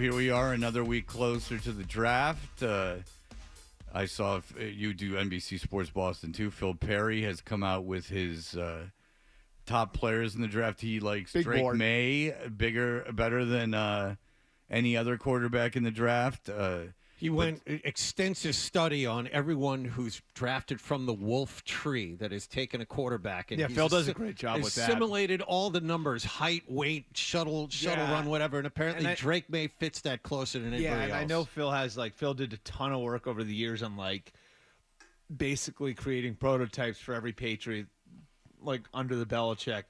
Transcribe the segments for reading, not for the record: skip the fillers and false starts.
here we are, another week closer to the draft. I saw you do NBC Sports Boston too. Phil Perry has come out with his top players in the draft. He likes Big Drake board. Maye better than any other quarterback in the draft. He went extensive study on everyone who's drafted from the Wolf tree that has taken a quarterback. And Yeah, Phil does a great job with that. Assimilated all the numbers, height, weight, shuttle run, whatever. And apparently Drake May fits that closer than anybody else. I know Phil did a ton of work over the years on basically creating prototypes for every Patriot, under the Belichick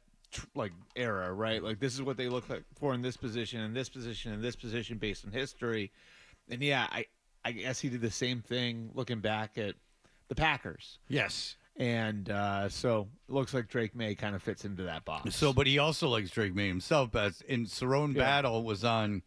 era, right? Like this is what they look like for in this position, and this position, and this position based on history. And I guess he did the same thing looking back at the Packers. Yes. And so it looks like Drake May kind of fits into that box. But he also likes Drake May himself. But Cerrone Battle was on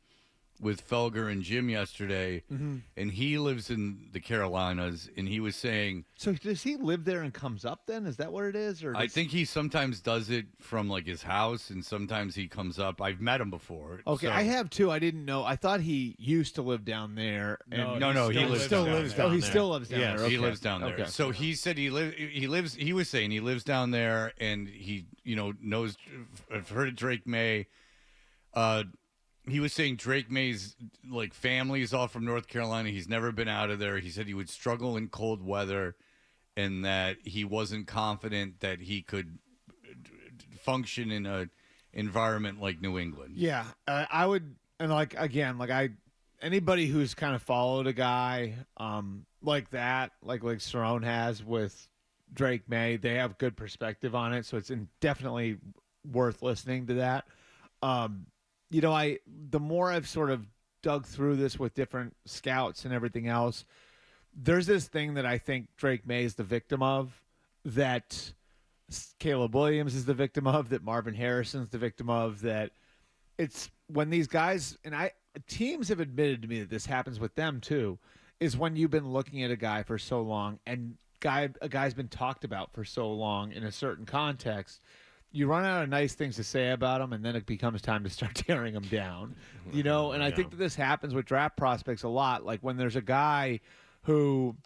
with Felger and Jim yesterday, and he lives in the Carolinas, and he was saying... So does he live there and comes up then? Is that what it is? Or I think he sometimes does it from his house, and sometimes he comes up. I've met him before. Okay, so. I have too. I didn't know. I thought he used to live down there. No, he still lives down there. Oh, he still lives down there. Okay. He lives down there. Okay. So he said he was saying he lives down there, and he knows. I've heard of Drake May. He was saying Drake May's family is all from North Carolina. He's never been out of there. He said he would struggle in cold weather, and that he wasn't confident that he could function in a environment like New England. Yeah, I would, and anybody who's kind of followed a guy like that, like Cerrone has with Drake May, they have good perspective on it. So it's definitely worth listening to that. The more I've sort of dug through this with different scouts and everything else, there's this thing that I think Drake May is the victim of, that Caleb Williams is the victim of, that Marvin Harrison's the victim of, that it's when these guys, and teams have admitted to me that this happens with them too, is when you've been looking at a guy for so long and a guy's been talked about for so long in a certain context, you run out of nice things to say about him, and then it becomes time to start tearing him down, And I think that this happens with draft prospects a lot. Like when there's a guy who,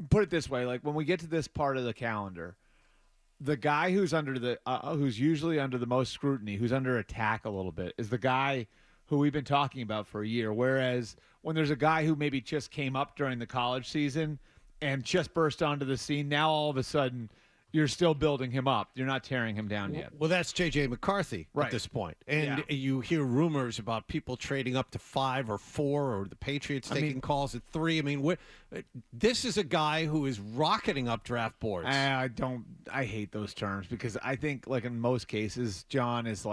put it this way, when we get to this part of the calendar, the guy who's who's usually under the most scrutiny, who's under attack a little bit, is the guy who we've been talking about for a year. Whereas when there's a guy who maybe just came up during the college season and just burst onto the scene, now all of a sudden you're still building him up. You're not tearing him down yet. Well, that's JJ McCarthy at this point. And you hear rumors about people trading up to 5 or 4, or the Patriots taking calls at 3. I mean, this is a guy who is rocketing up draft boards. I hate those terms, because I think, in most cases, John, is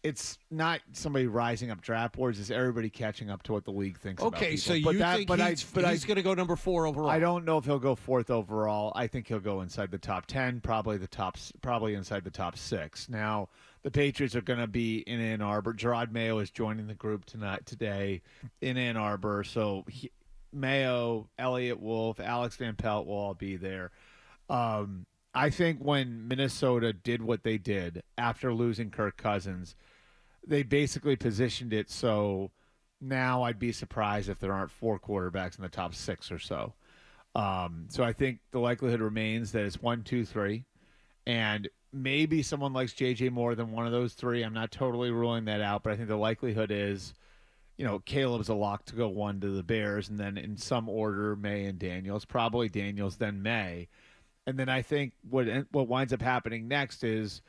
it's not somebody rising up draft boards. It's everybody catching up to what the league thinks about people. Okay, so you think he's going to go number 4 overall? I don't know if he'll go 4th overall. I think he'll go inside the top 10, probably inside the top 6. Now, the Patriots are going to be in Ann Arbor. Gerard Mayo is joining the group today in Ann Arbor. So Mayo, Elliott Wolf, Alex Van Pelt will all be there. I think when Minnesota did what they did after losing Kirk Cousins, they basically positioned it so now I'd be surprised if there aren't 4 quarterbacks in the top 6 or so. So I think the likelihood remains that it's 1, 2, 3, and maybe someone likes JJ more than one of those 3. I'm not totally ruling that out, but I think the likelihood is, Caleb's a lock to go 1 to the Bears, and then in some order, May and Daniels. Probably Daniels, then May. And then I think what winds up happening next is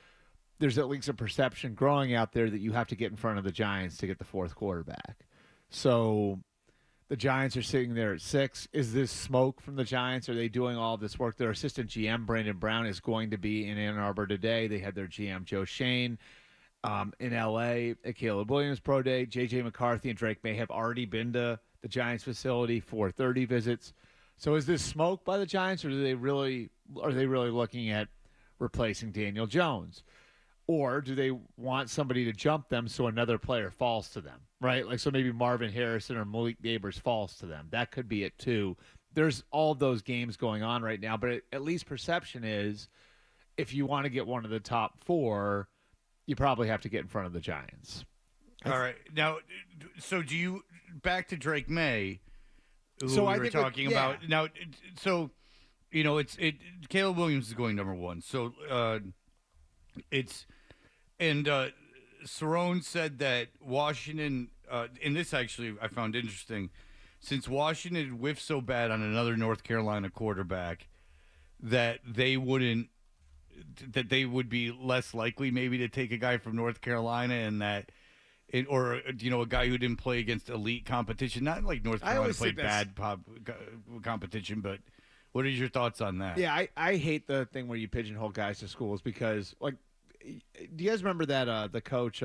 there's at least a perception growing out there that you have to get in front of the Giants to get the 4th quarterback. So the Giants are sitting there at 6. Is this smoke from the Giants? Are they doing all this work? Their assistant GM, Brandon Brown, is going to be in Ann Arbor today. They had their GM, Joe Shane, in L.A. at Caleb Williams Pro Day. JJ McCarthy and Drake May have already been to the Giants facility for 30 visits. So is this smoke by the Giants, or are they really looking at replacing Daniel Jones? Or do they want somebody to jump them so another player falls to them, right? So maybe Marvin Harrison or Malik Neighbors falls to them. That could be it too. There's all those games going on right now, but at least perception is if you want to get one of the top 4, you probably have to get in front of the Giants. All right. Now, so do you back to Drake May, who So we I were think talking about? Now, so Caleb Williams is going number one. So Cerrone said that Washington, and this actually I found interesting, since Washington whiffed so bad on another North Carolina quarterback, that they would be less likely maybe to take a guy from North Carolina, and that. Or a guy who didn't play against elite competition, not like North Carolina played bad competition, but what are your thoughts on that? Yeah, I hate the thing where you pigeonhole guys to schools because, like, do you guys remember that the coach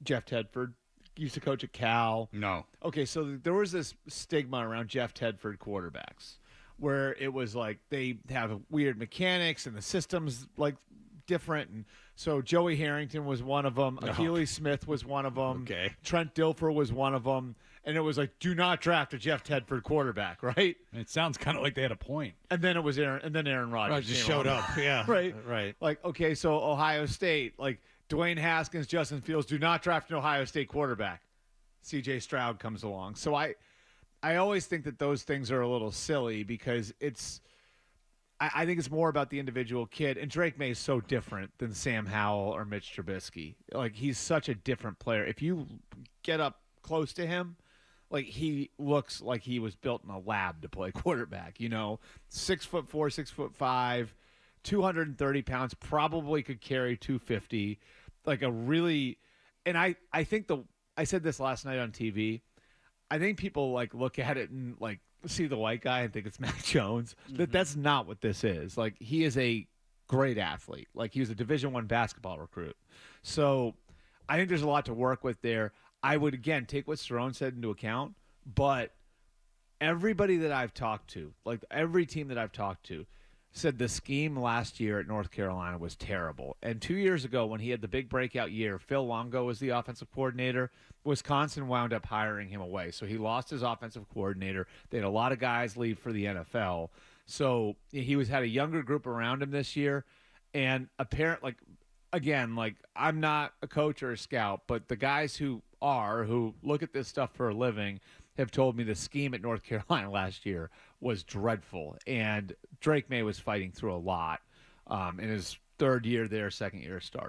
Jeff Tedford used to coach at Cal? No. Okay, so there was this stigma around Jeff Tedford quarterbacks where it was like they have weird mechanics and the system's like different, and so Joey Harrington was one of them. Achilles Smith was one of them. Okay. Trent Dilfer was one of them. And it was like, do not draft a Jeff Tedford quarterback, right? It sounds kind of like they had a point. And then it was Aaron Rodgers just showed up. Yeah. Right. Like, okay, so Ohio State, like Dwayne Haskins, Justin Fields, do not draft an Ohio State quarterback. CJ Stroud comes along. So I always think that those things are a little silly because I think it's more about the individual kid. And Drake May is so different than Sam Howell or Mitch Trubisky. Like, he's such a different player. If you get up close to him, like, he looks like he was built in a lab to play quarterback, 6'4", 6'5", 230 pounds, probably could carry 250. Like and I think I said this last night on TV. I think people like look at it and like see the white guy and think it's Mac Jones. That's not what this is. Like, he is a great athlete. Like, he was a Division I basketball recruit. So I think there's a lot to work with there. I would, again, take what Cerrone said into account, but everybody that I've talked to, like every team that I've talked to, said the scheme last year at North Carolina was terrible. And 2 years ago, when he had the big breakout year, Phil Longo was the offensive coordinator. Wisconsin wound up hiring him away. So he lost his offensive coordinator. They had a lot of guys leave for the NFL. So he had a younger group around him this year. And apparently, again, like, I'm not a coach or a scout, but the guys who look at this stuff for a living have told me the scheme at North Carolina last year was dreadful. And Drake May was fighting through a lot in his third year there, second year start.